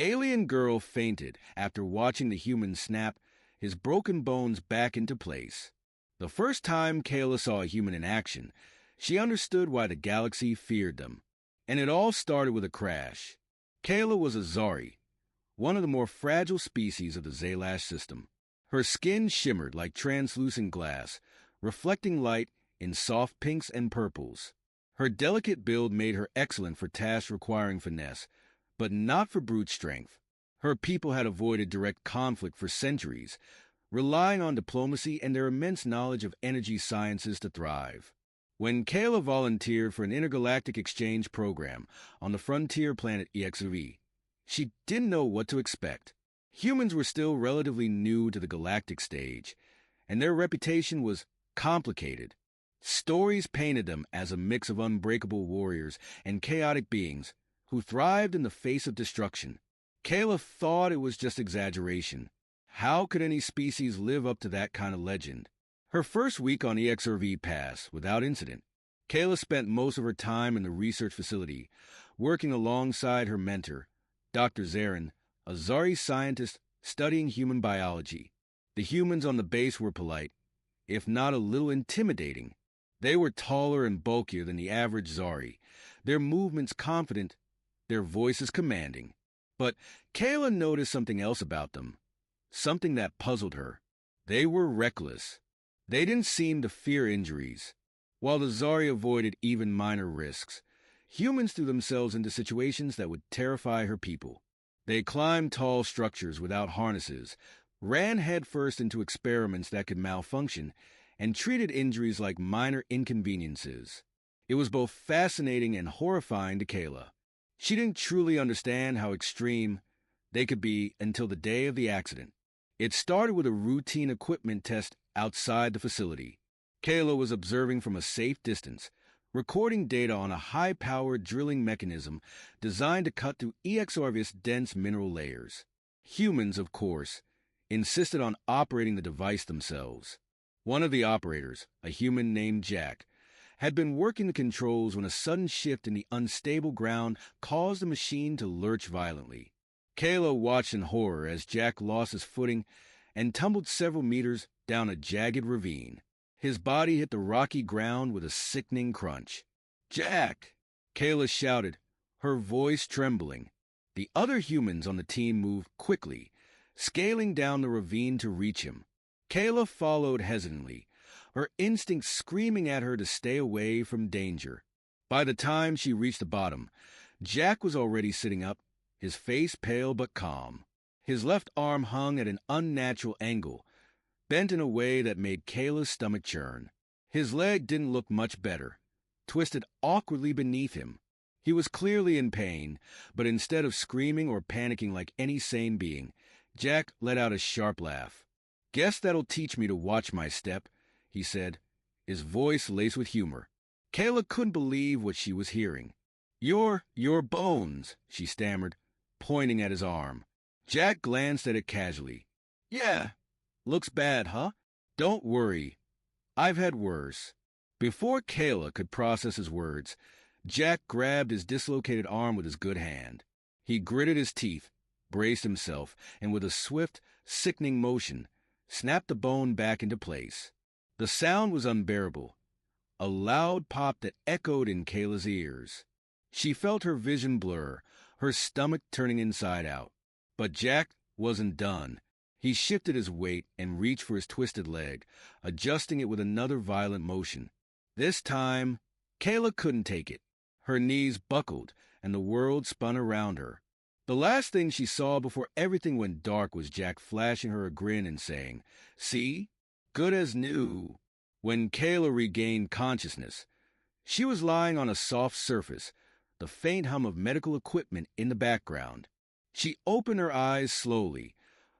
Alien girl fainted after watching the human snap his broken bones back into place. The first time Kayla saw a human in action, she understood why the galaxy feared them. And it all started with a crash. Kayla was a Zari, one of the more fragile species of the Zalash system. Her skin shimmered like translucent glass, reflecting light in soft pinks and purples. Her delicate build made her excellent for tasks requiring finesse, but not for brute strength. Her people had avoided direct conflict for centuries, relying on diplomacy and their immense knowledge of energy sciences to thrive. When Kayla volunteered for an intergalactic exchange program on the frontier planet EXV, she didn't know what to expect. Humans were still relatively new to the galactic stage, and their reputation was complicated. Stories painted them as a mix of unbreakable warriors and chaotic beings who thrived in the face of destruction. Kayla thought it was just exaggeration. How could any species live up to that kind of legend? Her first week on EXRV passed without incident. Kayla spent most of her time in the research facility, working alongside her mentor, Dr. Zarin, a Zari scientist studying human biology. The humans on the base were polite, if not a little intimidating. They were taller and bulkier than the average Zari, their movements confident, their voices commanding. But Kayla noticed something else about them, something that puzzled her. They were reckless. They didn't seem to fear injuries. While the Zari avoided even minor risks, humans threw themselves into situations that would terrify her people. They climbed tall structures without harnesses, ran headfirst into experiments that could malfunction, and treated injuries like minor inconveniences. It was both fascinating and horrifying to Kayla. She didn't truly understand how extreme they could be until the day of the accident. It started with a routine equipment test outside the facility. Kayla was observing from a safe distance, recording data on a high-powered drilling mechanism designed to cut through EXRV's dense mineral layers. Humans, of course, insisted on operating the device themselves. One of the operators, a human named Jack, had been working the controls when a sudden shift in the unstable ground caused the machine to lurch violently. Kayla watched in horror as Jack lost his footing and tumbled several meters down a jagged ravine. His body hit the rocky ground with a sickening crunch. "Jack!" Kayla shouted, her voice trembling. The other humans on the team moved quickly, scaling down the ravine to reach him. Kayla followed hesitantly, her instincts screaming at her to stay away from danger. By the time she reached the bottom, Jack was already sitting up, his face pale but calm. His left arm hung at an unnatural angle, bent in a way that made Kayla's stomach churn. His leg didn't look much better, twisted awkwardly beneath him. He was clearly in pain, but instead of screaming or panicking like any sane being, Jack let out a sharp laugh. "Guess that'll teach me to watch my step," he said, his voice laced with humor. Kayla couldn't believe what she was hearing. Your bones," she stammered, pointing at his arm. Jack glanced at it casually. "Yeah, looks bad, huh? Don't worry. I've had worse." Before Kayla could process his words, Jack grabbed his dislocated arm with his good hand. He gritted his teeth, braced himself, and with a swift, sickening motion, snapped the bone back into place. The sound was unbearable, a loud pop that echoed in Kayla's ears. She felt her vision blur, her stomach turning inside out. But Jack wasn't done. He shifted his weight and reached for his twisted leg, adjusting it with another violent motion. This time, Kayla couldn't take it. Her knees buckled, and the world spun around her. The last thing she saw before everything went dark was Jack flashing her a grin and saying, "See? Good as new." When Kayla regained consciousness, she was lying on a soft surface, the faint hum of medical equipment in the background. She opened her eyes slowly,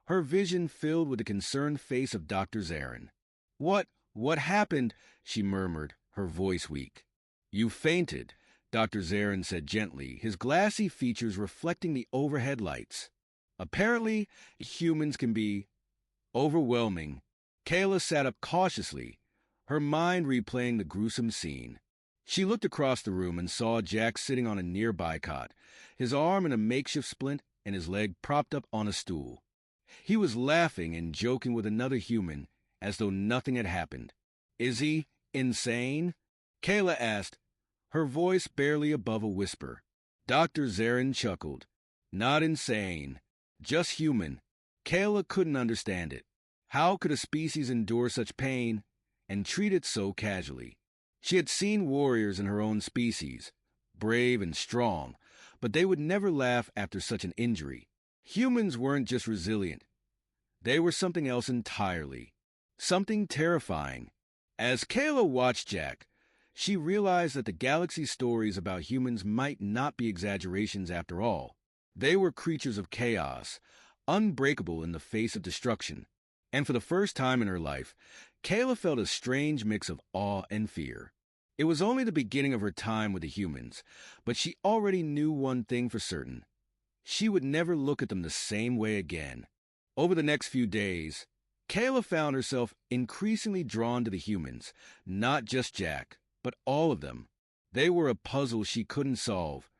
her vision filled with the concerned face of Dr. Zarin. What happened?" she murmured, her voice weak. "You fainted," Dr. Zarin said gently, his glassy features reflecting the overhead lights. "Apparently, humans can be overwhelming." Kayla sat up cautiously, her mind replaying the gruesome scene. She looked across the room and saw Jack sitting on a nearby cot, his arm in a makeshift splint and his leg propped up on a stool. He was laughing and joking with another human as though nothing had happened. "Is he insane?" Kayla asked, her voice barely above a whisper. Dr. Zarin chuckled. "Not insane, just human." Kayla couldn't understand it. How could a species endure such pain and treat it so casually? She had seen warriors in her own species, brave and strong, but they would never laugh after such an injury. Humans weren't just resilient. They were something else entirely. Something terrifying. As Kayla watched Jack, she realized that the galaxy stories about humans might not be exaggerations after all. They were creatures of chaos, unbreakable in the face of destruction. And for the first time in her life, Kayla felt a strange mix of awe and fear. It was only the beginning of her time with the humans, but she already knew one thing for certain. She would never look at them the same way again. Over the next few days, Kayla found herself increasingly drawn to the humans, not just Jack, but all of them. They were a puzzle she couldn't solve,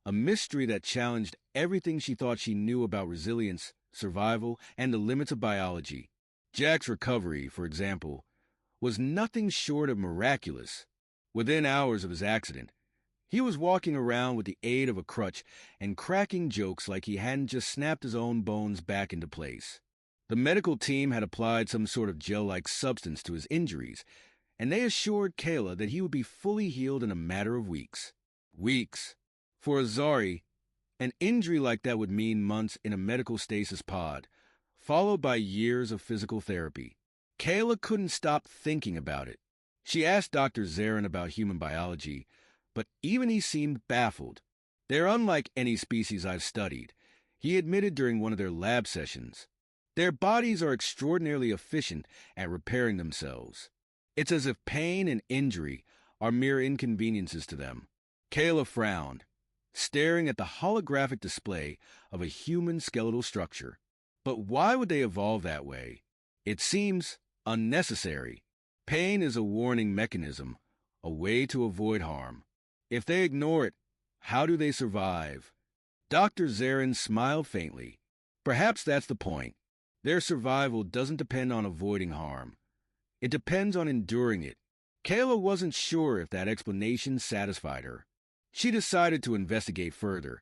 a mystery that challenged everything she thought she knew about resilience, survival, and the limits of biology. Jack's recovery, for example, was nothing short of miraculous. Within hours of his accident, he was walking around with the aid of a crutch and cracking jokes like he hadn't just snapped his own bones back into place. The medical team had applied some sort of gel-like substance to his injuries, and they assured Kayla that he would be fully healed in a matter of weeks. Weeks. For Azari, an injury like that would mean months in a medical stasis pod, followed by years of physical therapy. Kayla couldn't stop thinking about it. She asked Dr. Zarin about human biology, but even he seemed baffled. "They're unlike any species I've studied," he admitted during one of their lab sessions. "Their bodies are extraordinarily efficient at repairing themselves. It's as if pain and injury are mere inconveniences to them." Kayla frowned, staring at the holographic display of a human skeletal structure. But why would they evolve that way? It seems unnecessary. Pain is a warning mechanism, a way to avoid harm. If they ignore it, how do they survive? Dr. Zarin smiled faintly. Perhaps that's the point. Their survival doesn't depend on avoiding harm. It depends on enduring it. Kayla wasn't sure if that explanation satisfied her. She decided to investigate further,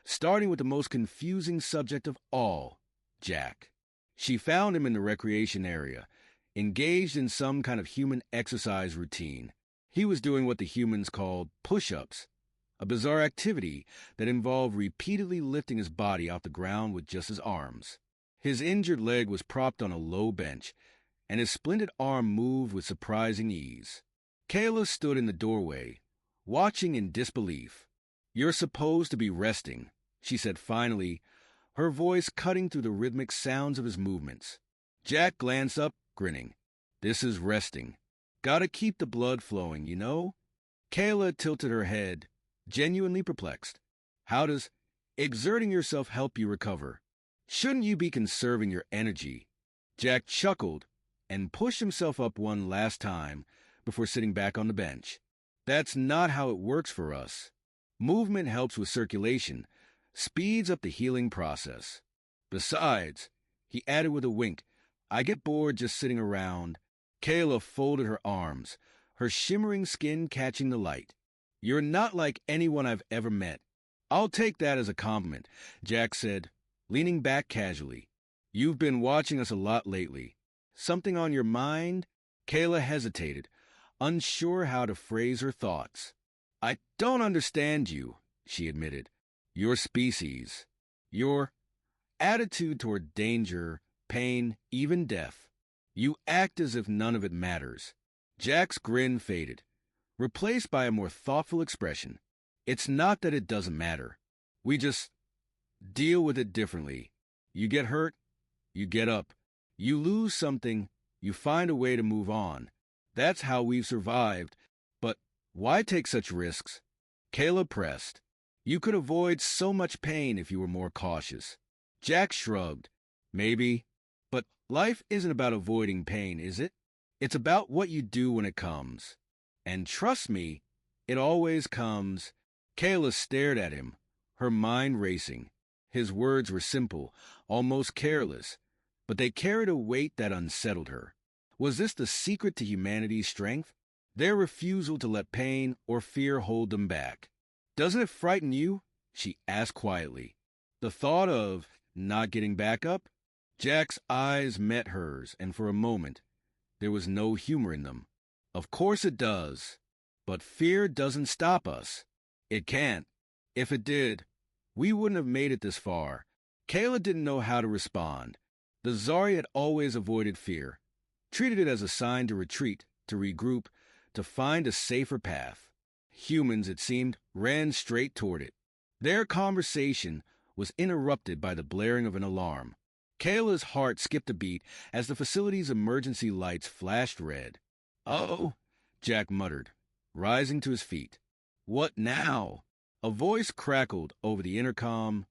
starting with the most confusing subject of all, Jack. She found him in the recreation area, engaged in some kind of human exercise routine. He was doing what the humans called push-ups, a bizarre activity that involved repeatedly lifting his body off the ground with just his arms. His injured leg was propped on a low bench, and his splinted arm moved with surprising ease. Kayla stood in the doorway, watching in disbelief. "You're supposed to be resting," she said finally, her voice cutting through the rhythmic sounds of his movements. Jack glanced up, grinning. "This is resting. Gotta keep the blood flowing, you know?" Kayla tilted her head, genuinely perplexed. "How does exerting yourself help you recover? Shouldn't you be conserving your energy?" Jack chuckled and pushed himself up one last time before sitting back on the bench. "That's not how it works for us. Movement helps with circulation, speeds up the healing process. Besides," he added with a wink, "I get bored just sitting around." Kayla folded her arms, her shimmering skin catching the light. "You're not like anyone I've ever met." "I'll take that as a compliment," Jack said, leaning back casually. "You've been watching us a lot lately. Something on your mind?" Kayla hesitated, unsure how to phrase her thoughts. "I don't understand you," she admitted. "Your species. Your attitude toward danger, pain, even death. You act as if none of it matters." Jack's grin faded, replaced by a more thoughtful expression. "It's not that it doesn't matter. We just deal with it differently. You get hurt, you get up. You lose something, you find a way to move on. That's how we've survived. But why take such risks?" Kayla pressed. "You could avoid so much pain if you were more cautious." Jack shrugged. "Maybe. But life isn't about avoiding pain, is it? It's about what you do when it comes. And trust me, it always comes." Kayla stared at him, her mind racing. His words were simple, almost careless, but they carried a weight that unsettled her. Was this the secret to humanity's strength? Their refusal to let pain or fear hold them back. "Doesn't it frighten you?" she asked quietly. "The thought of not getting back up?" Jack's eyes met hers, and for a moment, there was no humor in them. "Of course it does. But fear doesn't stop us. It can't. If it did, we wouldn't have made it this far." Kayla didn't know how to respond. The Zari had always avoided fear, treated it as a sign to retreat, to regroup, to find a safer path. Humans, it seemed, ran straight toward it. Their conversation was interrupted by the blaring of an alarm. Kayla's heart skipped a beat as the facility's emergency lights flashed red. "Uh-oh," Jack muttered, rising to his feet. "What now?" A voice crackled over the intercom,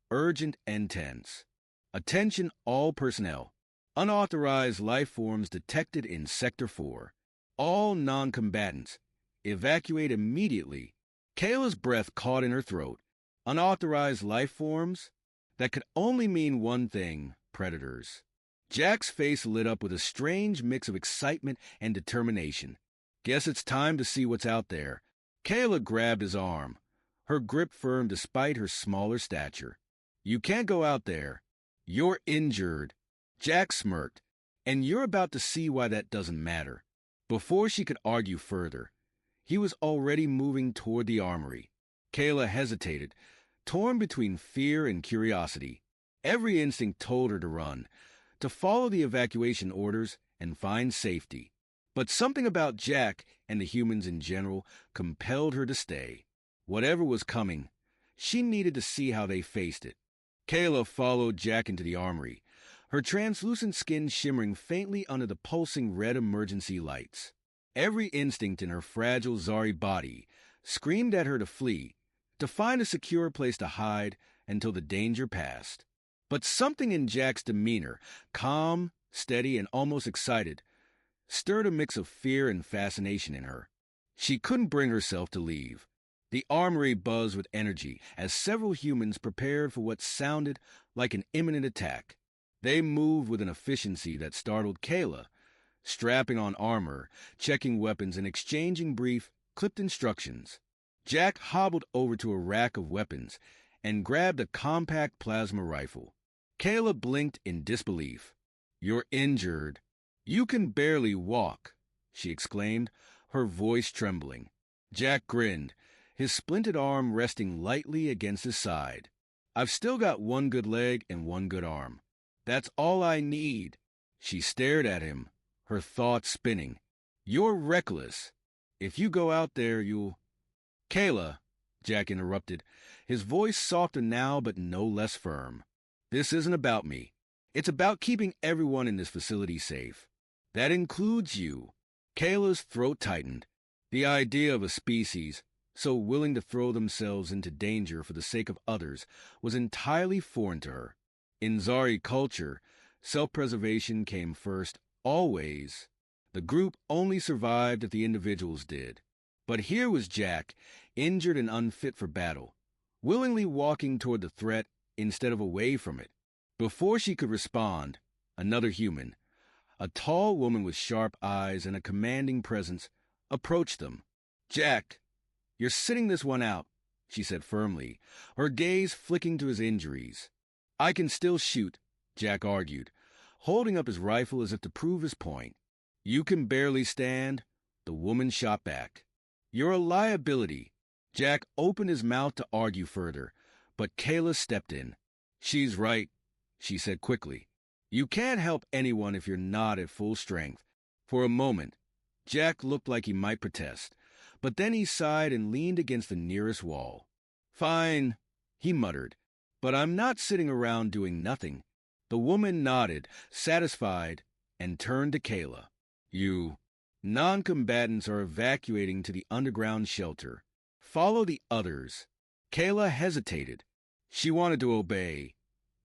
urgent and tense. "Attention all personnel. Unauthorized life forms detected in Sector 4. All non-combatants. Evacuate immediately." Kayla's breath caught in her throat. Unauthorized life forms? That could only mean one thing: predators. Jack's face lit up with a strange mix of excitement and determination. "Guess it's time to see what's out there." Kayla grabbed his arm, her grip firm despite her smaller stature. "You can't go out there. You're injured." Jack smirked. "And you're about to see why that doesn't matter." Before she could argue further, he was already moving toward the armory. Kayla hesitated, torn between fear and curiosity. Every instinct told her to run, to follow the evacuation orders and find safety. But something about Jack and the humans in general compelled her to stay. Whatever was coming, she needed to see how they faced it. Kayla followed Jack into the armory, her translucent skin shimmering faintly under the pulsing red emergency lights. Every instinct in her fragile Zari body screamed at her to flee, to find a secure place to hide until the danger passed. But something in Jack's demeanor, calm, steady, and almost excited, stirred a mix of fear and fascination in her. She couldn't bring herself to leave. The armory buzzed with energy as several humans prepared for what sounded like an imminent attack. They moved with an efficiency that startled Kayla, strapping on armor, checking weapons, and exchanging brief, clipped instructions. Jack hobbled over to a rack of weapons and grabbed a compact plasma rifle. Kayla blinked in disbelief. "You're injured. You can barely walk," she exclaimed, her voice trembling. Jack grinned, his splinted arm resting lightly against his side. "I've still got one good leg and one good arm. That's all I need." She stared at him, her thoughts spinning. "You're reckless. If you go out there, you'll—" "Kayla," Jack interrupted, his voice softer now but no less firm. "This isn't about me. It's about keeping everyone in this facility safe. That includes you." Kayla's throat tightened. The idea of a species so willing to throw themselves into danger for the sake of others was entirely foreign to her. In Zari culture, self-preservation came first, always. The group only survived if the individuals did. But here was Jack, injured and unfit for battle, willingly walking toward the threat instead of away from it. Before she could respond, another human, a tall woman with sharp eyes and a commanding presence, approached them. "Jack, you're sitting this one out," she said firmly, her gaze flicking to his injuries. "I can still shoot," Jack argued, holding up his rifle as if to prove his point. "You can barely stand," the woman shot back. "You're a liability." Jack opened his mouth to argue further, but Kayla stepped in. "She's right," she said quickly. "You can't help anyone if you're not at full strength." For a moment, Jack looked like he might protest, but then he sighed and leaned against the nearest wall. "Fine," he muttered, "but I'm not sitting around doing nothing." The woman nodded, satisfied, and turned to Kayla. "You non-combatants are evacuating to the underground shelter. Follow the others." Kayla hesitated. She wanted to obey,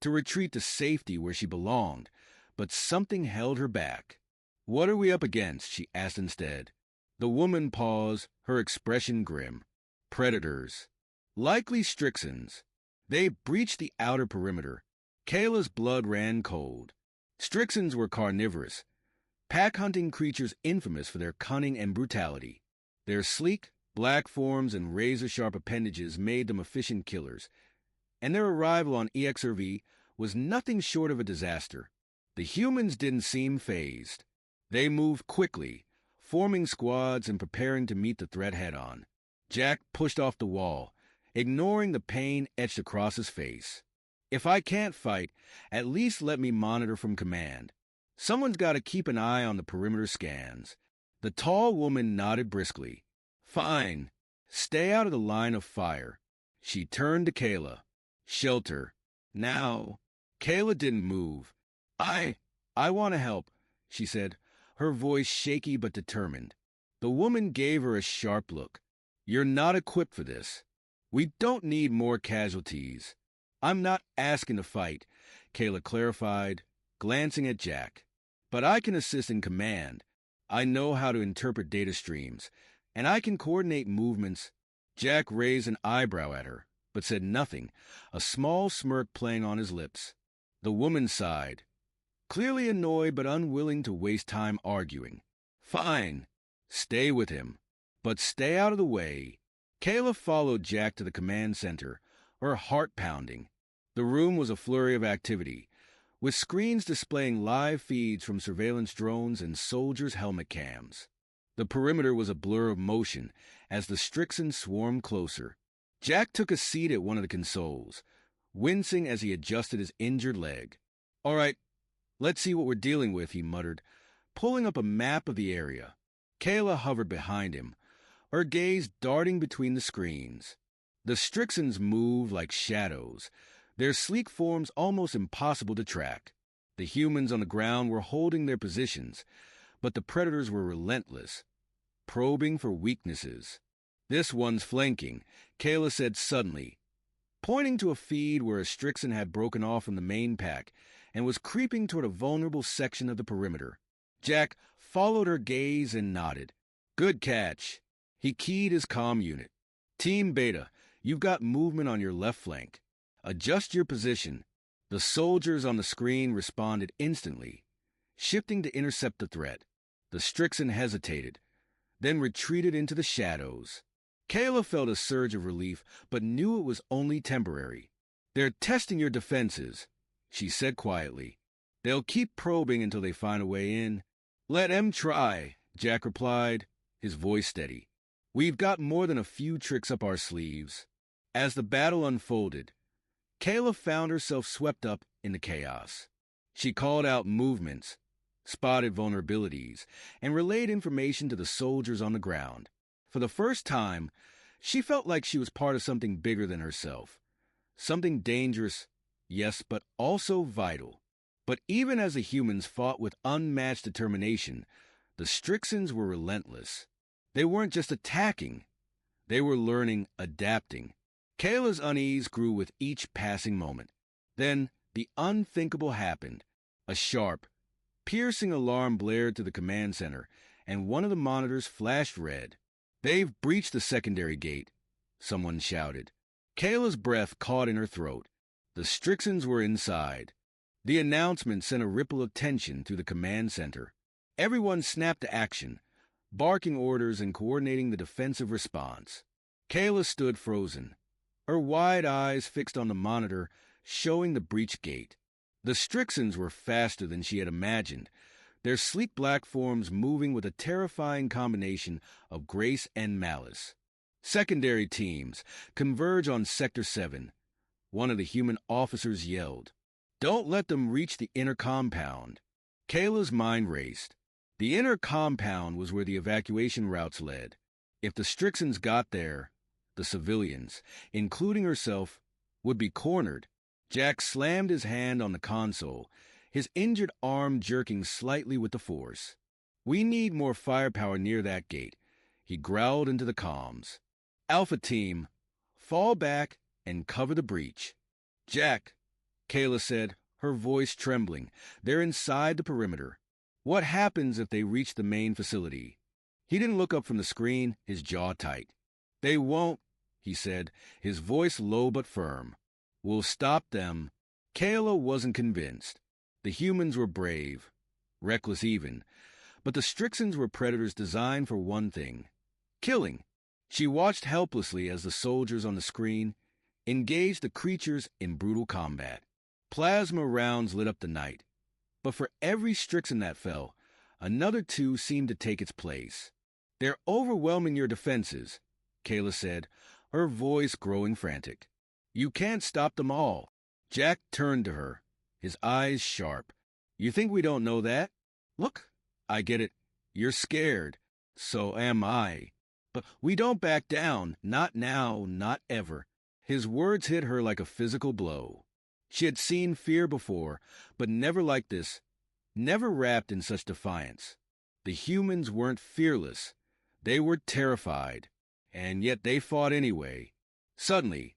to retreat to safety where she belonged, but something held her back. "What are we up against?" she asked instead. The woman paused, her expression grim. "Predators. Likely Strixons. They breached the outer perimeter. Kayla's blood ran cold. Strixons were carnivorous, pack-hunting creatures infamous for their cunning and brutality. Their sleek, black forms and razor-sharp appendages made them efficient killers, and their arrival on EXRV was nothing short of a disaster. The humans didn't seem fazed. They moved quickly, forming squads and preparing to meet the threat head-on. Jack pushed off the wall, ignoring the pain etched across his face. If I can't fight, at least let me monitor from command. Someone's got to keep an eye on the perimeter scans. The tall woman nodded briskly. Fine. Stay out of the line of fire. She turned to Kayla. Shelter. Now. Kayla didn't move. I want to help, she said, her voice shaky but determined. The woman gave her a sharp look. You're not equipped for this. We don't need more casualties. I'm not asking to fight, Kayla clarified, glancing at Jack. But I can assist in command. I know how to interpret data streams, and I can coordinate movements. Jack raised an eyebrow at her, but said nothing, a small smirk playing on his lips. The woman sighed, clearly annoyed but unwilling to waste time arguing. Fine. Stay with him. But stay out of the way. Kayla followed Jack to the command center, her heart pounding. The room was a flurry of activity, with screens displaying live feeds from surveillance drones and soldiers' helmet cams. The perimeter was a blur of motion as the Strixons swarmed closer. Jack took a seat at one of the consoles, wincing as he adjusted his injured leg. All right, let's see what we're dealing with, he muttered, pulling up a map of the area. Kayla hovered behind him, her gaze darting between the screens. The Strixons moved like shadows, their sleek forms almost impossible to track. The humans on the ground were holding their positions, but the predators were relentless, probing for weaknesses. This one's flanking, Kayla said suddenly, pointing to a feed where a Strixon had broken off from the main pack and was creeping toward a vulnerable section of the perimeter. Jack followed her gaze and nodded. Good catch. He keyed his comm unit. Team Beta, you've got movement on your left flank. Adjust your position. The soldiers on the screen responded instantly, shifting to intercept the threat. The Strixon hesitated, then retreated into the shadows. Kayla felt a surge of relief, but knew it was only temporary. They're testing your defenses, she said quietly. They'll keep probing until they find a way in. Let 'em try, Jack replied, his voice steady. We've got more than a few tricks up our sleeves. As the battle unfolded, Kayla found herself swept up in the chaos. She called out movements, spotted vulnerabilities, and relayed information to the soldiers on the ground. For the first time, she felt like she was part of something bigger than herself. Something dangerous, yes, but also vital. But even as the humans fought with unmatched determination, the Strixons were relentless. They weren't just attacking. They were learning, adapting. Kayla's unease grew with each passing moment. Then the unthinkable happened. A sharp, piercing alarm blared to the command center, and one of the monitors flashed red. They've breached the secondary gate, someone shouted. Kayla's breath caught in her throat. The Strixons were inside. The announcement sent a ripple of tension through the command center. Everyone snapped to action, barking orders and coordinating the defensive response. Kayla stood frozen, her wide eyes fixed on the monitor showing the breach gate. The Strixons were faster than she had imagined, their sleek black forms moving with a terrifying combination of grace and malice. Secondary teams converge on Sector 7. One of the human officers yelled, "Don't let them reach the inner compound." Kayla's mind raced. The inner compound was where the evacuation routes led. If the Strixons got there, the civilians, including herself, would be cornered. Jack slammed his hand on the console, his injured arm jerking slightly with the force. "We need more firepower near that gate," he growled into the comms. "Alpha Team, fall back and cover the breach." "Jack," Kayla said, her voice trembling, "they're inside the perimeter. What happens if they reach the main facility?" He didn't look up from the screen, his jaw tight. "They won't," he said, his voice low but firm. We'll stop them. Kayla wasn't convinced. The humans were brave, reckless even, but the Strixons were predators designed for one thing: killing. She watched helplessly as the soldiers on the screen engaged the creatures in brutal combat. Plasma rounds lit up the night, but for every Strixon that fell, another two seemed to take its place. "They're overwhelming your defenses," Kayla said, her voice growing frantic. "You can't stop them all." Jack turned to her, his eyes sharp. "You think we don't know that? Look, I get it. You're scared. So am I. But we don't back down. Not now, not ever." His words hit her like a physical blow. She had seen fear before, but never like this, never wrapped in such defiance. The humans weren't fearless. They were terrified, and yet they fought anyway. Suddenly,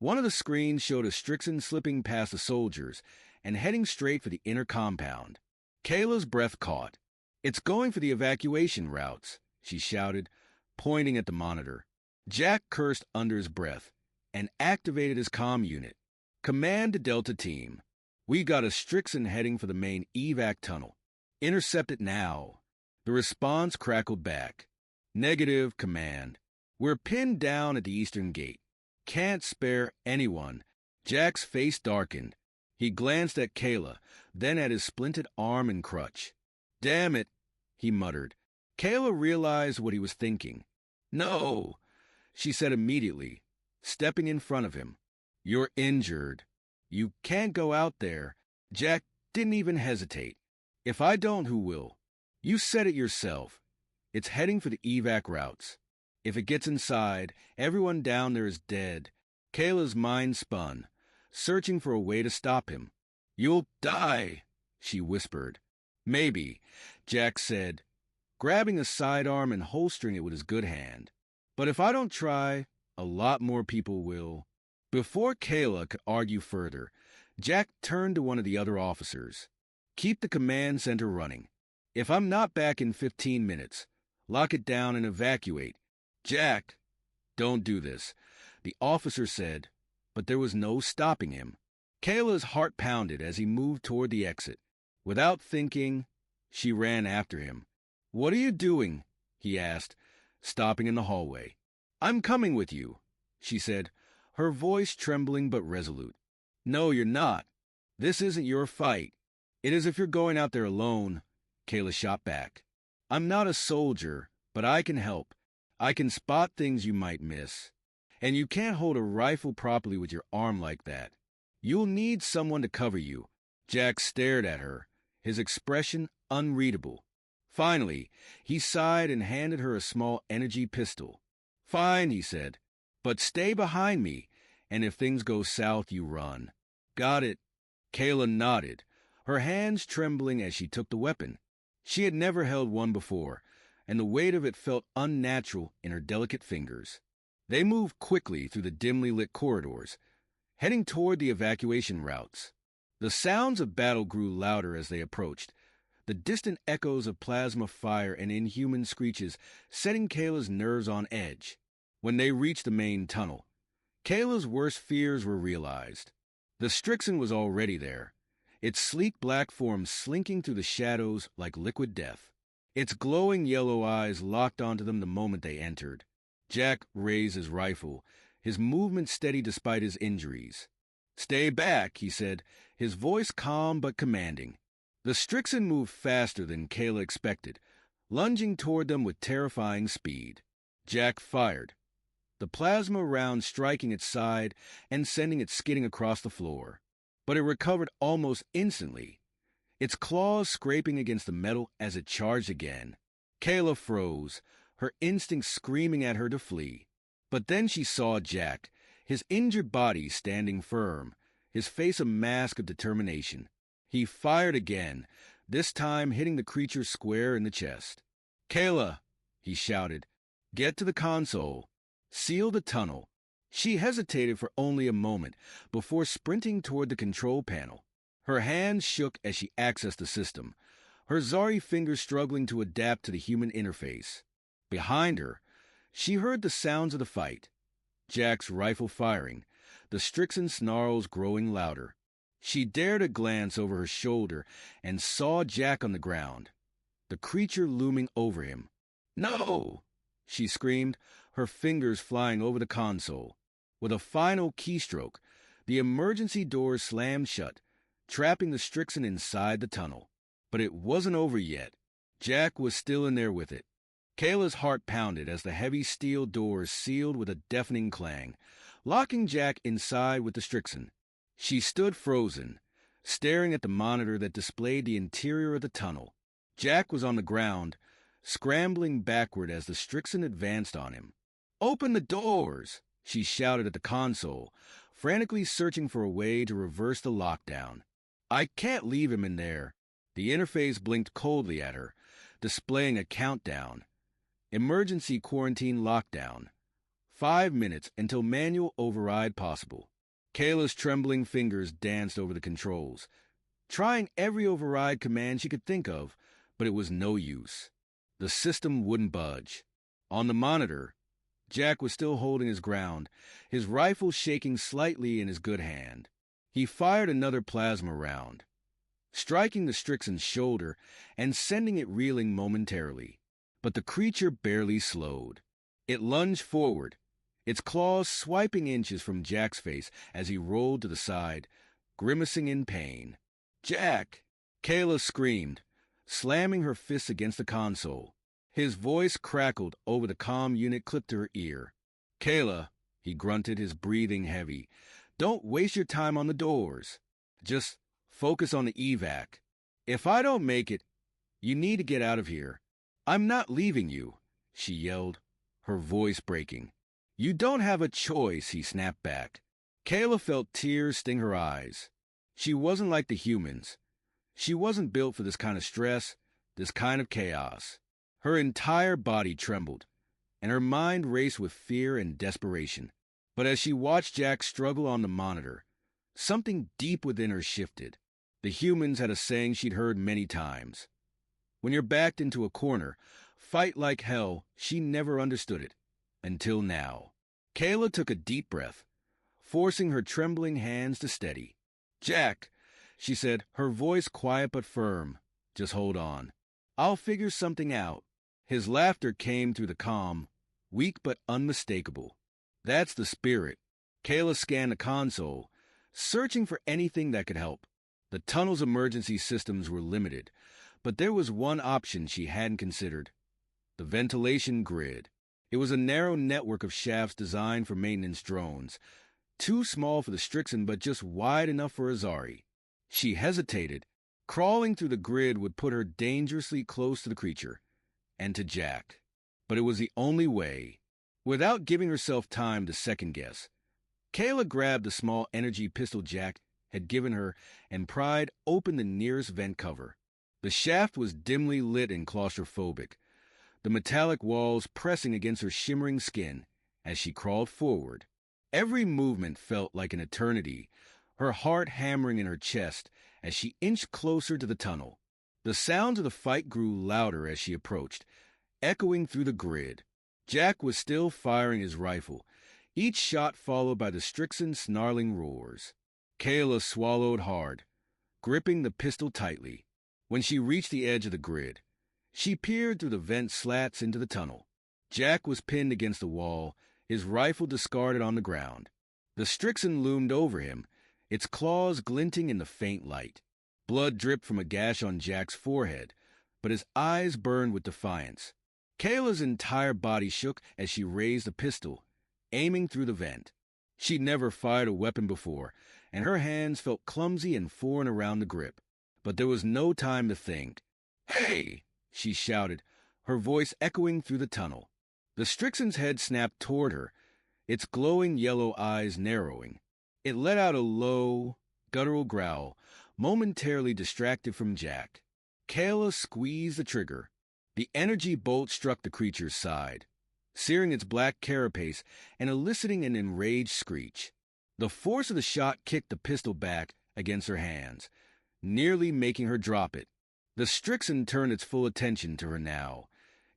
one of the screens showed a Strixon slipping past the soldiers and heading straight for the inner compound. Kayla's breath caught. "It's going for the evacuation routes," she shouted, pointing at the monitor. Jack cursed under his breath and activated his comm unit. "Command to Delta Team. We got a Strixon heading for the main evac tunnel. Intercept it now." The response crackled back. "Negative, Command. We're pinned down at the eastern gate. Can't spare anyone." Jack's face darkened. He glanced at Kayla, then at his splinted arm and crutch. "Damn it," he muttered. Kayla realized what he was thinking. "No," she said immediately, stepping in front of him. "You're injured. You can't go out there." Jack didn't even hesitate. "If I don't, who will? You said it yourself. It's heading for the evac routes. If it gets inside, everyone down there is dead." Kayla's mind spun, searching for a way to stop him. "You'll die," she whispered. "Maybe," Jack said, grabbing a sidearm and holstering it with his good hand. "But if I don't try, a lot more people will." Before Kayla could argue further, Jack turned to one of the other officers. "Keep the command center running. If I'm not back in 15 minutes, lock it down and evacuate." "Jack, don't do this," the officer said, but there was no stopping him. Kayla's heart pounded as he moved toward the exit. Without thinking, she ran after him. "What are you doing?" he asked, stopping in the hallway. "I'm coming with you," she said, her voice trembling but resolute. "No, you're not. This isn't your fight." "It is if you're going out there alone," Kayla shot back. "I'm not a soldier, but I can help. I can spot things you might miss. And you can't hold a rifle properly with your arm like that. You'll need someone to cover you." Jack stared at her, his expression unreadable. Finally, he sighed and handed her a small energy pistol. "Fine," he said, "but stay behind me, and if things go south, you run." "Got it." Kayla nodded, her hands trembling as she took the weapon. She had never held one before, and the weight of it felt unnatural in her delicate fingers. They moved quickly through the dimly lit corridors, heading toward the evacuation routes. The sounds of battle grew louder as they approached, the distant echoes of plasma fire and inhuman screeches setting Kayla's nerves on edge. When they reached the main tunnel, Kayla's worst fears were realized. The Strixon was already there, its sleek black form slinking through the shadows like liquid death. Its glowing yellow eyes locked onto them the moment they entered. Jack raised his rifle, his movement steady despite his injuries. "Stay back," he said, his voice calm but commanding. The Strixon moved faster than Kayla expected, lunging toward them with terrifying speed. Jack fired, the plasma round striking its side and sending it skidding across the floor. But it recovered almost instantly, its claws scraping against the metal as it charged again. Kayla froze, her instincts screaming at her to flee. But then she saw Jack, his injured body standing firm, his face a mask of determination. He fired again, this time hitting the creature square in the chest. "Kayla," he shouted, "get to the console. Seal the tunnel." She hesitated for only a moment before sprinting toward the control panel. Her hands shook as she accessed the system, her Zari fingers struggling to adapt to the human interface. Behind her, she heard the sounds of the fight. Jack's rifle firing, the Strixon snarls growing louder. She dared a glance over her shoulder and saw Jack on the ground, the creature looming over him. "No!" she screamed, her fingers flying over the console. With a final keystroke, the emergency doors slammed shut, trapping the Strixon inside the tunnel. But it wasn't over yet. Jack was still in there with it. Kayla's heart pounded as the heavy steel doors sealed with a deafening clang, locking Jack inside with the Strixon. She stood frozen, staring at the monitor that displayed the interior of the tunnel. Jack was on the ground, scrambling backward as the Strixon advanced on him. "Open the doors!" she shouted at the console, frantically searching for a way to reverse the lockdown. "I can't leave him in there." The interface blinked coldly at her, displaying a countdown. Emergency quarantine lockdown. 5 minutes until manual override possible. Kayla's trembling fingers danced over the controls, trying every override command she could think of, but it was no use. The system wouldn't budge. On the monitor, Jack was still holding his ground, his rifle shaking slightly in his good hand. He fired another plasma round, striking the Strixon's shoulder and sending it reeling momentarily. But the creature barely slowed. It lunged forward, its claws swiping inches from Jack's face as he rolled to the side, grimacing in pain. "Jack!" Kayla screamed, slamming her fists against the console. His voice crackled over the comm unit clipped to her ear. "Kayla," he grunted, his breathing heavy, "don't waste your time on the doors. Just focus on the evac. If I don't make it, you need to get out of here." "I'm not leaving you," she yelled, her voice breaking. "You don't have a choice," he snapped back. Kayla felt tears sting her eyes. She wasn't like the humans. She wasn't built for this kind of stress, this kind of chaos. Her entire body trembled, and her mind raced with fear and desperation. But as she watched Jack struggle on the monitor, something deep within her shifted. The humans had a saying she'd heard many times. When you're backed into a corner, fight like hell. She never understood it. Until now. Kayla took a deep breath, forcing her trembling hands to steady. "Jack," she said, her voice quiet but firm. "Just hold on. I'll figure something out." His laughter came through the comm, weak but unmistakable. "That's the spirit." Kayla scanned the console, searching for anything that could help. The tunnel's emergency systems were limited, but there was one option she hadn't considered: the ventilation grid. It was a narrow network of shafts designed for maintenance drones, too small for the Strixon but just wide enough for Azari. She hesitated. Crawling through the grid would put her dangerously close to the creature, and to Jack. But it was the only way. Without giving herself time to second-guess, Kayla grabbed the small energy pistol Jack had given her and pried open the nearest vent cover. The shaft was dimly lit and claustrophobic, the metallic walls pressing against her shimmering skin as she crawled forward. Every movement felt like an eternity, her heart hammering in her chest as she inched closer to the tunnel. The sounds of the fight grew louder as she approached, echoing through the grid. Jack was still firing his rifle, each shot followed by the Strixon's snarling roars. Kayla swallowed hard, gripping the pistol tightly. When she reached the edge of the grid, she peered through the vent slats into the tunnel. Jack was pinned against the wall, his rifle discarded on the ground. The Strixon loomed over him, its claws glinting in the faint light. Blood dripped from a gash on Jack's forehead, but his eyes burned with defiance. Kayla's entire body shook as she raised the pistol, aiming through the vent. She'd never fired a weapon before, and her hands felt clumsy and foreign around the grip. But there was no time to think. "Hey!" she shouted, her voice echoing through the tunnel. The Strixon's head snapped toward her, its glowing yellow eyes narrowing. It let out a low, guttural growl, momentarily distracted from Jack. Kayla squeezed the trigger. The energy bolt struck the creature's side, searing its black carapace and eliciting an enraged screech. The force of the shot kicked the pistol back against her hands, nearly making her drop it. The Strixon turned its full attention to her now,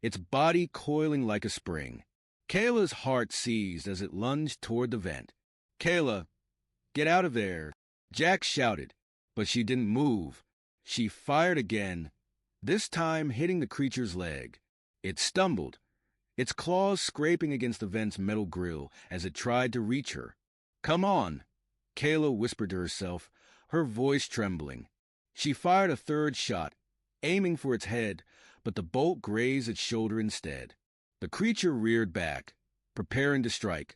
its body coiling like a spring. Kayla's heart seized as it lunged toward the vent. "Kayla," Get out of there, Jack shouted, but she didn't move. She fired again, this time hitting the creature's leg. It stumbled, its claws scraping against the vent's metal grill as it tried to reach her. Come on, Kayla whispered to herself, her voice trembling. She fired a third shot, aiming for its head, but the bolt grazed its shoulder instead. The creature reared back, preparing to strike,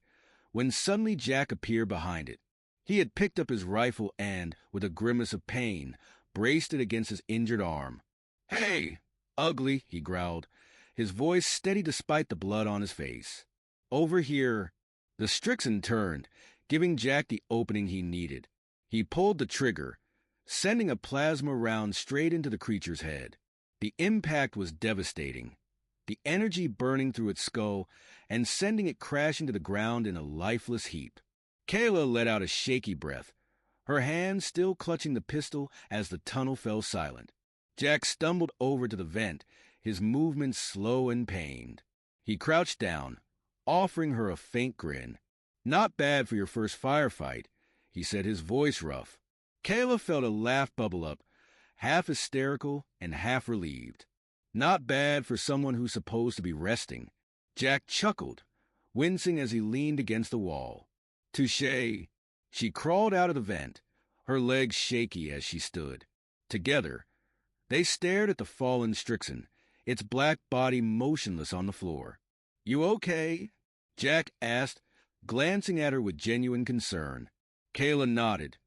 when suddenly Jack appeared behind it. He had picked up his rifle and, with a grimace of pain, braced it against his injured arm. "Hey, ugly," he growled, his voice steady despite the blood on his face. "Over here." The Strixon turned, giving Jack the opening he needed. He pulled the trigger, sending a plasma round straight into the creature's head. The impact was devastating, the energy burning through its skull and sending it crashing to the ground in a lifeless heap. Kayla let out a shaky breath, her hand still clutching the pistol as the tunnel fell silent. Jack stumbled over to the vent, his movements slow and pained. He crouched down, offering her a faint grin. "Not bad for your first firefight," he said, his voice rough. Kayla felt a laugh bubble up, half hysterical and half relieved. "Not bad for someone who's supposed to be resting." Jack chuckled, wincing as he leaned against the wall. "Touché." She crawled out of the vent, her legs shaky as she stood. Together, they stared at the fallen Strixon, its black body motionless on the floor. "You okay?" Jack asked, glancing at her with genuine concern. Kayla nodded,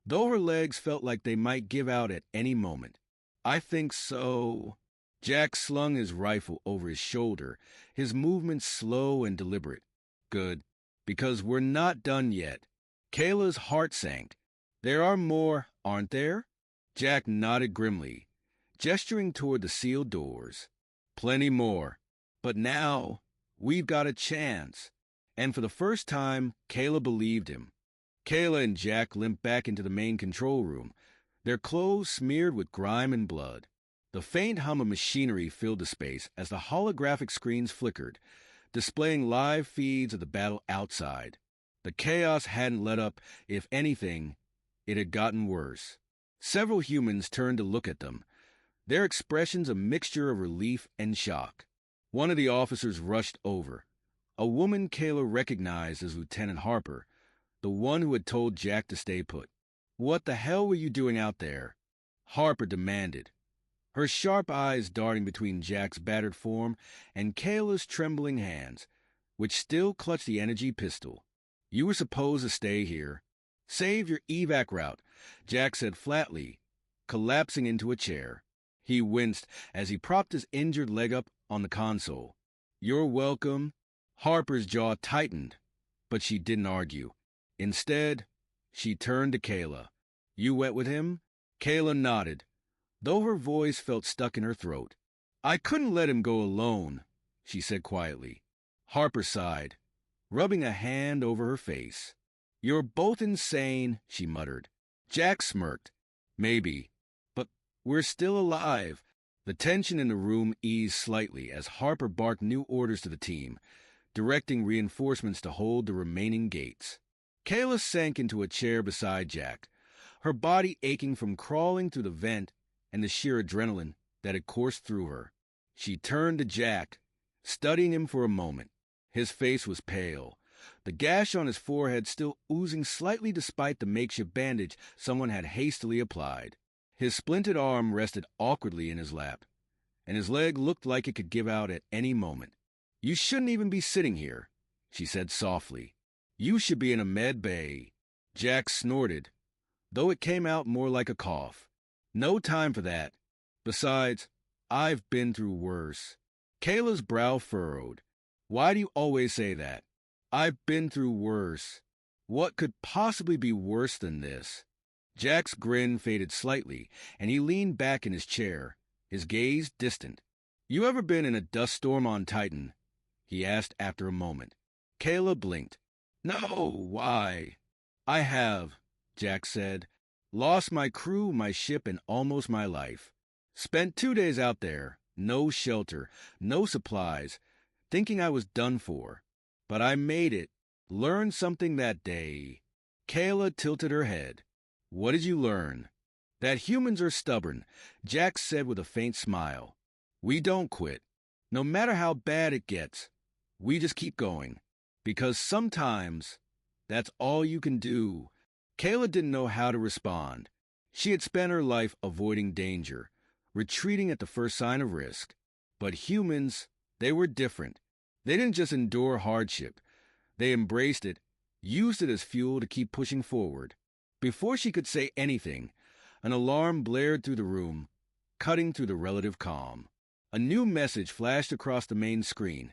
though her legs felt like they might give out at any moment. "I think so." Jack slung his rifle over his shoulder, his movements slow and deliberate. "Good, because we're not done yet." Kayla's heart sank. "There are more, aren't there?" Jack nodded grimly, gesturing toward the sealed doors. "Plenty more. But now, we've got a chance." And for the first time, Kayla believed him. Kayla and Jack limped back into the main control room, their clothes smeared with grime and blood. The faint hum of machinery filled the space as the holographic screens flickered, displaying live feeds of the battle outside. The chaos hadn't let up. If anything, it had gotten worse. Several humans turned to look at them, their expressions a mixture of relief and shock. One of the officers rushed over, a woman Kayla recognized as Lieutenant Harper, the one who had told Jack to stay put. "What the hell were you doing out there?" Harper demanded, her sharp eyes darting between Jack's battered form and Kayla's trembling hands, which still clutched the energy pistol. "You were supposed to stay here. Save your evac route," Jack said flatly, collapsing into a chair. He winced as he propped his injured leg up on the console. "You're welcome." Harper's jaw tightened, but she didn't argue. Instead, she turned to Kayla. "You wet with him?" Kayla nodded, though her voice felt stuck in her throat. "I couldn't let him go alone," she said quietly. Harper sighed, rubbing a hand over her face. "You're both insane," she muttered. Jack smirked. "Maybe, but we're still alive." The tension in the room eased slightly as Harper barked new orders to the team, directing reinforcements to hold the remaining gates. Kayla sank into a chair beside Jack, her body aching from crawling through the vent and the sheer adrenaline that had coursed through her. She turned to Jack, studying him for a moment. His face was pale, the gash on his forehead still oozing slightly despite the makeshift bandage someone had hastily applied. His splintered arm rested awkwardly in his lap, and his leg looked like it could give out at any moment. "You shouldn't even be sitting here," she said softly. "You should be in a med bay." Jack snorted, though it came out more like a cough. "No time for that. Besides, I've been through worse." Kayla's brow furrowed. "Why do you always say that?" "I've been through worse. What could possibly be worse than this?" Jack's grin faded slightly, and he leaned back in his chair, his gaze distant. "You ever been in a dust storm on Titan?" he asked after a moment. Kayla blinked. "No, why?" "I have," Jack said. "Lost my crew, my ship, and almost my life. Spent 2 days out there, no shelter, no supplies, thinking I was done for. But I made it, learned something that day." Kayla tilted her head. What did you learn? That humans are stubborn, Jack said with a faint smile. We don't quit. No matter how bad it gets, we just keep going. Because sometimes, that's all you can do. Kayla didn't know how to respond. She had spent her life avoiding danger, retreating at the first sign of risk. But humans, they were different. They didn't just endure hardship. They embraced it, used it as fuel to keep pushing forward. Before she could say anything, an alarm blared through the room, cutting through the relative calm. A new message flashed across the main screen.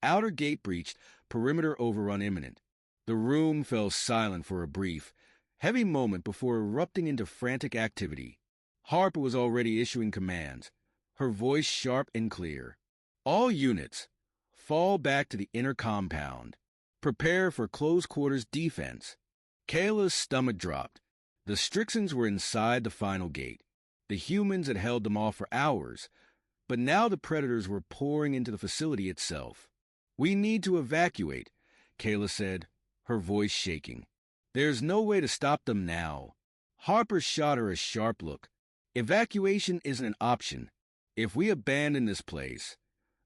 Outer gate breached, perimeter overrun imminent. The room fell silent for a brief, heavy moment before erupting into frantic activity. Harper was already issuing commands, her voice sharp and clear. All units, fall back to the inner compound. Prepare for close-quarters defense. Kayla's stomach dropped. The Strixons were inside the final gate. The humans had held them off for hours, but now the predators were pouring into the facility itself. We need to evacuate, Kayla said, her voice shaking. There's no way to stop them now. Harper shot her a sharp look. Evacuation isn't an option. If we abandon this place,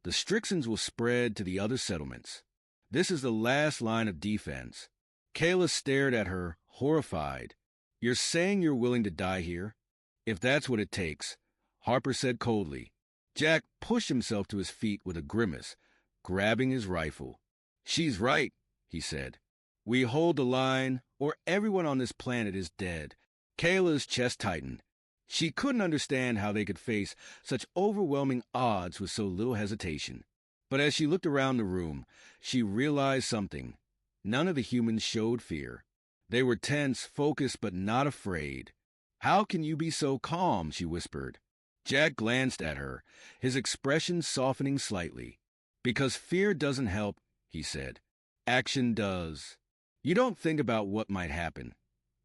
the Strixons will spread to the other settlements. This is the last line of defense. Kayla stared at her, horrified. You're saying you're willing to die here? If that's what it takes, Harper said coldly. Jack pushed himself to his feet with a grimace, grabbing his rifle. She's right, he said. We hold the line, or everyone on this planet is dead. Kayla's chest tightened. She couldn't understand how they could face such overwhelming odds with so little hesitation. But as she looked around the room, she realized something. None of the humans showed fear. They were tense, focused, but not afraid. How can you be so calm? She whispered. Jack glanced at her, his expression softening slightly. Because fear doesn't help, he said. Action does. You don't think about what might happen.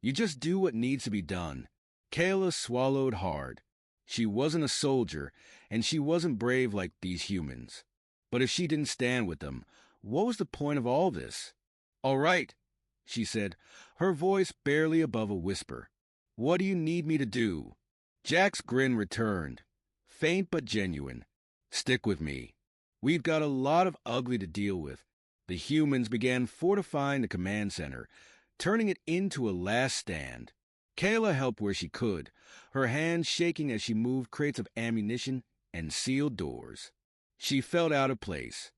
You just do what needs to be done. Kayla swallowed hard. She wasn't a soldier, and she wasn't brave like these humans. But if she didn't stand with them, what was the point of all this? All right, she said, her voice barely above a whisper. What do you need me to do? Jack's grin returned, faint but genuine. Stick with me. We've got a lot of ugly to deal with. The humans began fortifying the command center, turning it into a last stand. Kayla helped where she could, her hands shaking as she moved crates of ammunition and sealed doors. She felt out of place,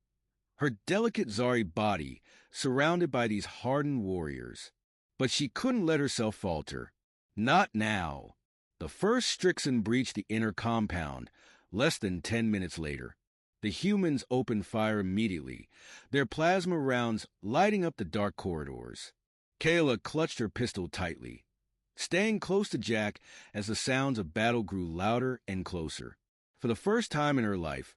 her delicate Zari body surrounded by these hardened warriors. But she couldn't let herself falter. Not now. The first Strixon breached the inner compound, less than 10 minutes later. The humans opened fire immediately, their plasma rounds lighting up the dark corridors. Kayla clutched her pistol tightly, staying close to Jack as the sounds of battle grew louder and closer. For the first time in her life,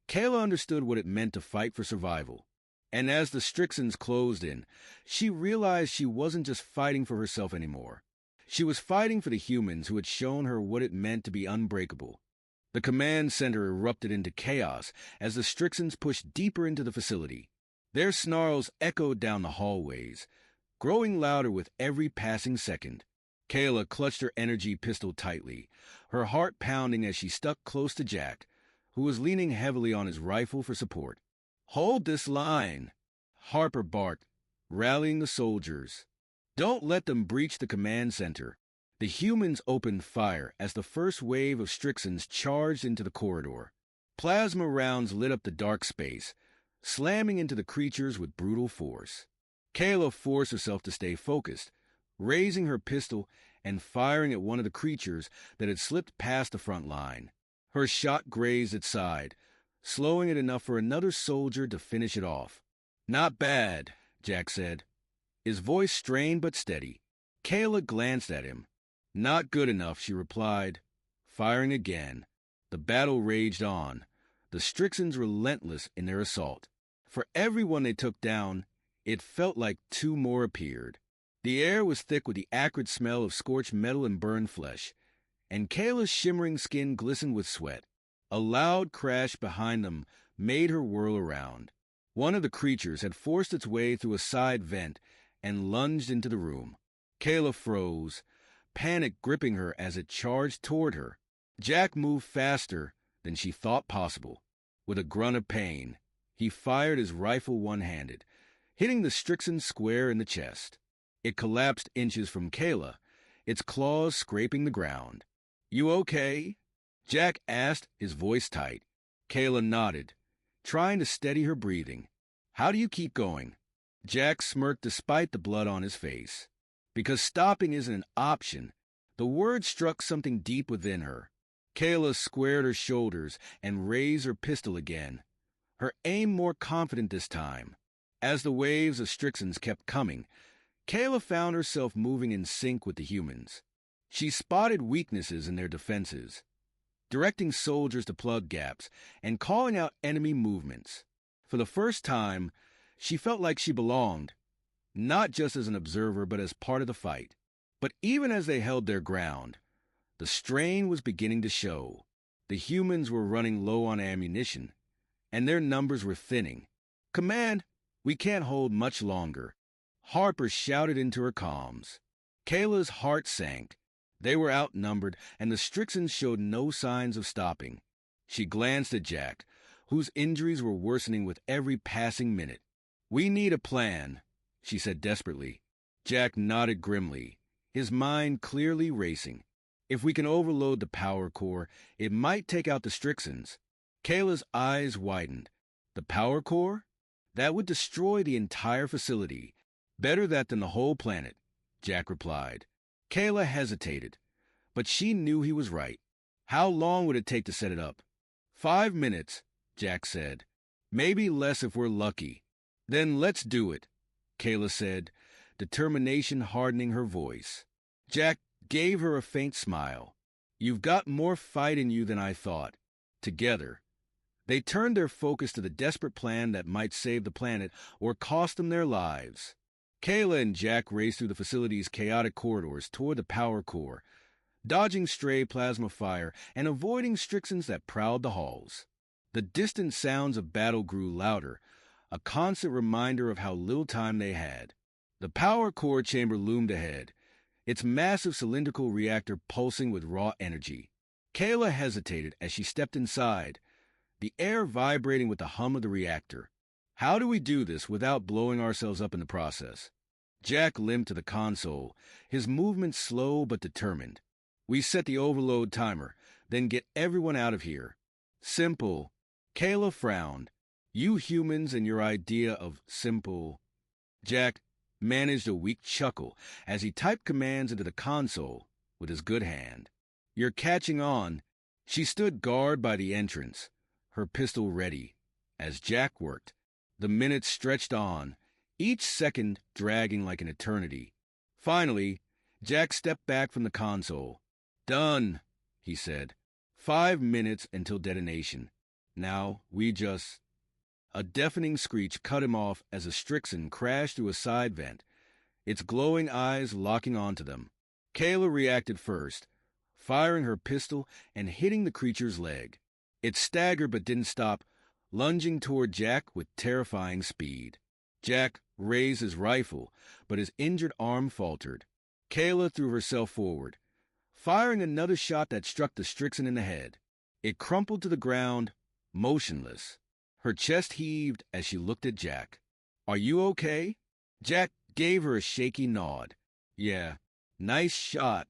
Kayla understood what it meant to fight for survival. And as the Strixons closed in, she realized she wasn't just fighting for herself anymore. She was fighting for the humans who had shown her what it meant to be unbreakable. The command center erupted into chaos as the Strixons pushed deeper into the facility. Their snarls echoed down the hallways, growing louder with every passing second. Kayla clutched her energy pistol tightly, her heart pounding as she stuck close to Jack, who was leaning heavily on his rifle for support. Hold this line, Harper barked, rallying the soldiers. Don't let them breach the command center. The humans opened fire as the first wave of Strixons charged into the corridor. Plasma rounds lit up the dark space, slamming into the creatures with brutal force. Kayla forced herself to stay focused, raising her pistol and firing at one of the creatures that had slipped past the front line. Her shot grazed its side, slowing it enough for another soldier to finish it off. Not bad, Jack said, his voice strained but steady. Kayla glanced at him. Not good enough, she replied, firing again. The battle raged on, the Strixons relentless in their assault. For everyone they took down, it felt like two more appeared. The air was thick with the acrid smell of scorched metal and burned flesh, and Kayla's shimmering skin glistened with sweat. A loud crash behind them made her whirl around. One of the creatures had forced its way through a side vent and lunged into the room. Kayla froze, panic gripping her as it charged toward her. Jack moved faster than she thought possible. With a grunt of pain, he fired his rifle one-handed, hitting the Strixon square in the chest. It collapsed inches from Kayla, its claws scraping the ground. "You okay?" Jack asked, his voice tight. Kayla nodded, trying to steady her breathing. "How do you keep going?" Jack smirked despite the blood on his face. Because stopping isn't an option. The word struck something deep within her. Kayla squared her shoulders and raised her pistol again, her aim more confident this time. As the waves of Strixons kept coming, Kayla found herself moving in sync with the humans. She spotted weaknesses in their defenses, directing soldiers to plug gaps and calling out enemy movements. For the first time, she felt like she belonged, not just as an observer but as part of the fight. But even as they held their ground, the strain was beginning to show. The humans were running low on ammunition, and their numbers were thinning. "Command, we can't hold much longer," Harper shouted into her comms. Kayla's heart sank. They were outnumbered, and the Strixons showed no signs of stopping. She glanced at Jack, whose injuries were worsening with every passing minute. "We need a plan," she said desperately. Jack nodded grimly, his mind clearly racing. "If we can overload the power core, it might take out the Strixons." Kayla's eyes widened. "The power core? That would destroy the entire facility. Better that than the whole planet," Jack replied. Kayla hesitated, but she knew he was right. "How long would it take to set it up?" 5 minutes, Jack said. "Maybe less if we're lucky." "Then let's do it," Kayla said, determination hardening her voice. Jack gave her a faint smile. "You've got more fight in you than I thought." Together, they turned their focus to the desperate plan that might save the planet or cost them their lives. Kayla and Jack raced through the facility's chaotic corridors toward the power core, dodging stray plasma fire and avoiding Strixons that prowled the halls. The distant sounds of battle grew louder, a constant reminder of how little time they had. The power core chamber loomed ahead, its massive cylindrical reactor pulsing with raw energy. Kayla hesitated as she stepped inside, the air vibrating with the hum of the reactor. "How do we do this without blowing ourselves up in the process?" Jack limped to the console, his movements slow but determined. "We set the overload timer, then get everyone out of here." "Simple." Kayla frowned. "You humans and your idea of simple." Jack managed a weak chuckle as he typed commands into the console with his good hand. "You're catching on." She stood guard by the entrance, her pistol ready. As Jack worked, the minutes stretched on, each second dragging like an eternity. Finally, Jack stepped back from the console. "Done," he said. 5 minutes until detonation. Now we just... A deafening screech cut him off as a Strixon crashed through a side vent, its glowing eyes locking onto them. Kayla reacted first, firing her pistol and hitting the creature's leg. It staggered but didn't stop, lunging toward Jack with terrifying speed. Jack raised his rifle, but his injured arm faltered. Kayla threw herself forward, firing another shot that struck the Strixon in the head. It crumpled to the ground, motionless. Her chest heaved as she looked at Jack. "Are you okay?" Jack gave her a shaky nod. "Yeah, nice shot."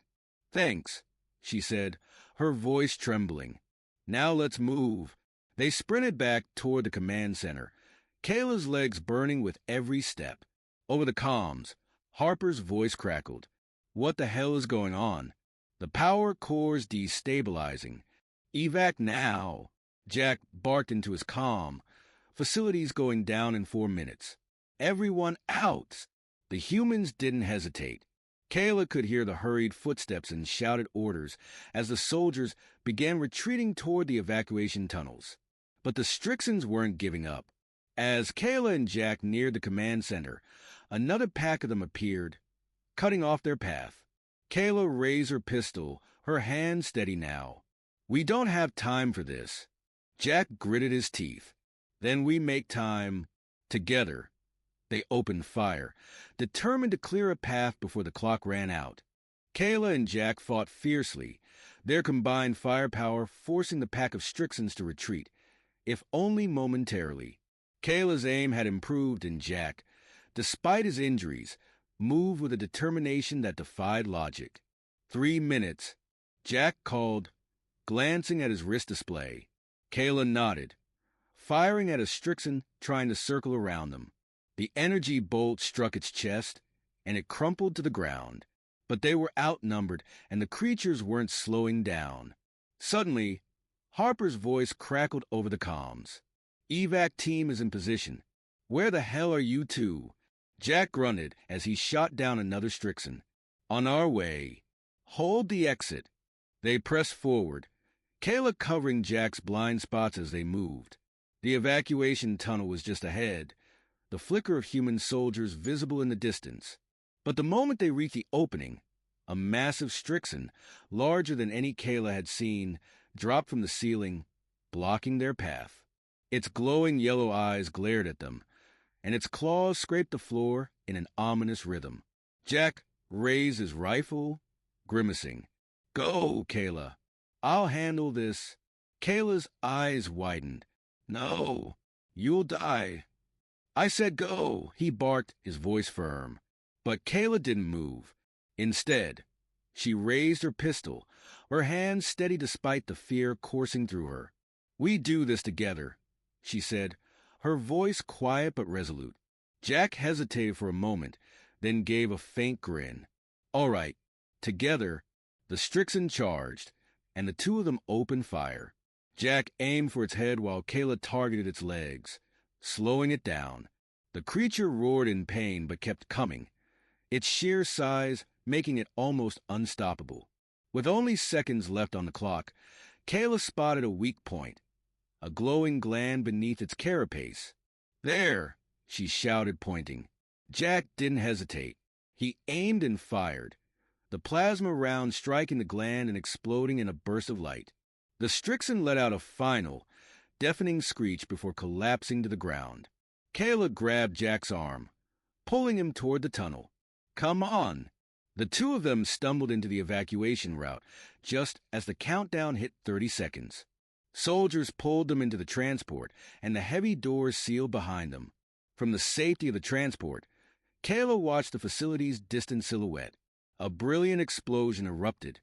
"Thanks," she said, her voice trembling. "Now let's move." They sprinted back toward the command center, Kayla's legs burning with every step. Over the comms, Harper's voice crackled. "What the hell is going on?" "The power core's destabilizing. Evac now." Jack barked into his comm. "Facilities going down in 4 minutes. Everyone out." The humans didn't hesitate. Kayla could hear the hurried footsteps and shouted orders as the soldiers began retreating toward the evacuation tunnels. But the Strixons weren't giving up. As Kayla and Jack neared the command center, another pack of them appeared, cutting off their path. Kayla raised her pistol, her hand steady now. "We don't have time for this." Jack gritted his teeth. "Then we make time together." They opened fire, determined to clear a path before the clock ran out. Kayla and Jack fought fiercely, their combined firepower forcing the pack of Strixons to retreat, if only momentarily. Kayla's aim had improved, and Jack, despite his injuries, moved with a determination that defied logic. 3 minutes, Jack called, glancing at his wrist display. Kayla nodded, firing at a Strixon trying to circle around them. The energy bolt struck its chest, and it crumpled to the ground. But they were outnumbered, and the creatures weren't slowing down. Suddenly, Harper's voice crackled over the comms. "Evac team is in position. Where the hell are you two?" Jack grunted as he shot down another Strixon. "On our way. Hold the exit." They pressed forward, Kayla covering Jack's blind spots as they moved. The evacuation tunnel was just ahead, the flicker of human soldiers visible in the distance. But the moment they reached the opening, a massive Strixon, larger than any Kayla had seen, dropped from the ceiling, blocking their path. Its glowing yellow eyes glared at them, and its claws scraped the floor in an ominous rhythm. Jack raised his rifle, grimacing. "Go, Kayla. I'll handle this." Kayla's eyes widened. "No, you'll die." "I said go," he barked, his voice firm. But Kayla didn't move. Instead, she raised her pistol, her hand steady despite the fear coursing through her. "We do this together," she said, her voice quiet but resolute. Jack hesitated for a moment, then gave a faint grin. "All right." Together, the Strixon charged, and the two of them opened fire. Jack aimed for its head while Kayla targeted its legs, slowing it down. The creature roared in pain but kept coming, its sheer size making it almost unstoppable. With only seconds left on the clock, Kayla spotted a weak point, a glowing gland beneath its carapace. "There!" she shouted, pointing. Jack didn't hesitate. He aimed and fired, the plasma round striking the gland and exploding in a burst of light. The Strixon let out a final, deafening screech before collapsing to the ground. Kayla grabbed Jack's arm, pulling him toward the tunnel. "Come on." The two of them stumbled into the evacuation route just as the countdown hit 30 seconds. Soldiers pulled them into the transport, and the heavy doors sealed behind them. From the safety of the transport, Kayla watched the facility's distant silhouette. A brilliant explosion erupted,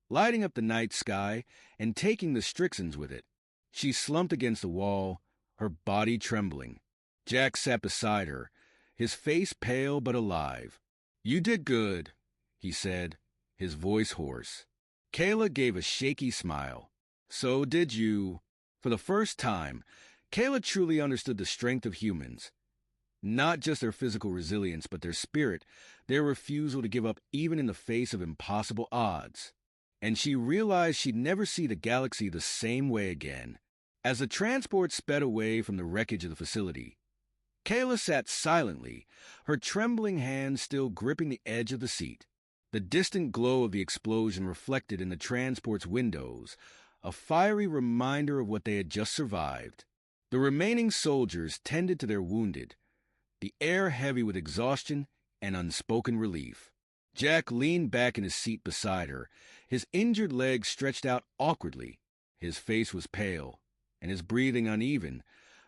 lighting up the night sky and taking the Strixons with it. She slumped against the wall, her body trembling. Jack sat beside her, his face pale but alive. "You did good," he said, his voice hoarse. Kayla gave a shaky smile. "So did you." For the first time, Kayla truly understood the strength of humans. Not just their physical resilience, but their spirit, their refusal to give up even in the face of impossible odds. And she realized she'd never see the galaxy the same way again. As the transport sped away from the wreckage of the facility, Kayla sat silently, her trembling hands still gripping the edge of the seat. The distant glow of the explosion reflected in the transport's windows, a fiery reminder of what they had just survived. The remaining soldiers tended to their wounded, the air heavy with exhaustion and unspoken relief. Jack leaned back in his seat beside her, his injured legs stretched out awkwardly. His face was pale, and his breathing uneven,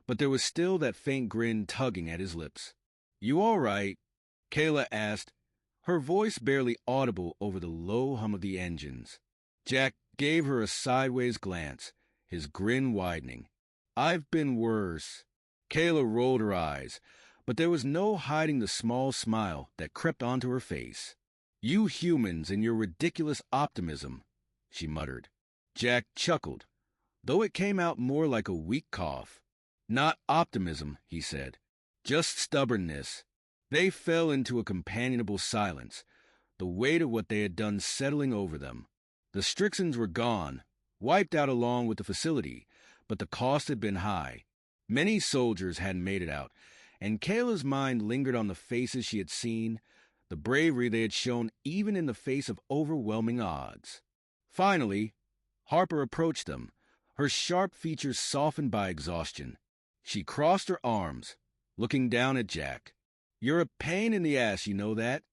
but there was still that faint grin tugging at his lips. "You all right?" Kayla asked, her voice barely audible over the low hum of the engines. Jack gave her a sideways glance, his grin widening. "I've been worse." Kayla rolled her eyes, but there was no hiding the small smile that crept onto her face. "You humans and your ridiculous optimism," she muttered. Jack chuckled, though it came out more like a weak cough. "Not optimism," he said, "just stubbornness." They fell into a companionable silence, the weight of what they had done settling over them. The Strixons were gone, wiped out along with the facility, but the cost had been high. Many soldiers hadn't made it out, and Kayla's mind lingered on the faces she had seen, the bravery they had shown even in the face of overwhelming odds. Finally, Harper approached them, her sharp features softened by exhaustion. She crossed her arms, looking down at Jack. You're a pain in the ass, you know that?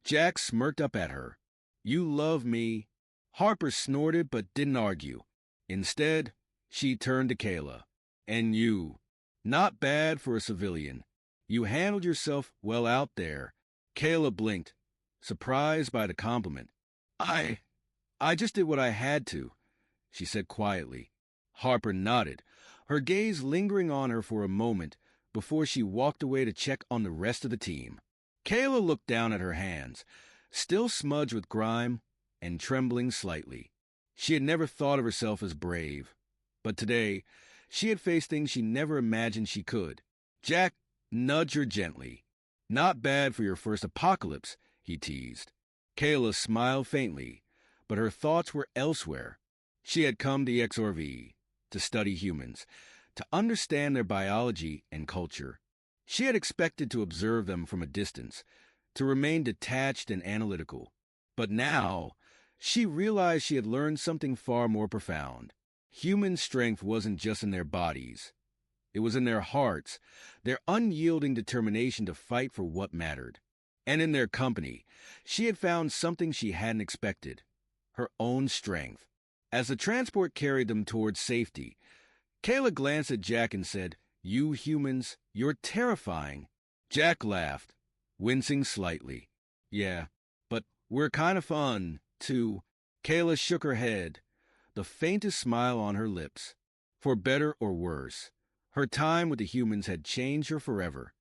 Jack smirked up at her. You love me. Harper snorted but didn't argue. Instead, she turned to Kayla. And you. Not bad for a civilian. You handled yourself well out there. Kayla blinked, surprised by the compliment. I just did what I had to, she said quietly. Harper nodded, her gaze lingering on her for a moment before she walked away to check on the rest of the team. Kayla looked down at her hands, still smudged with grime and trembling slightly. She had never thought of herself as brave, but today she had faced things she never imagined she could. Jack nudged her gently. Not bad for your first apocalypse, he teased. Kayla smiled faintly, but her thoughts were elsewhere. She had come to XRV to study humans, to understand their biology and culture. She had expected to observe them from a distance, to remain detached and analytical. But now, she realized she had learned something far more profound. Human strength wasn't just in their bodies. It was in their hearts, their unyielding determination to fight for what mattered. And in their company, she had found something she hadn't expected, her own strength. As the transport carried them towards safety, Kayla glanced at Jack and said, "You humans, you're terrifying." Jack laughed, wincing slightly. "Yeah, but we're kind of fun, too." Kayla shook her head, the faintest smile on her lips. For better or worse, her time with the humans had changed her forever.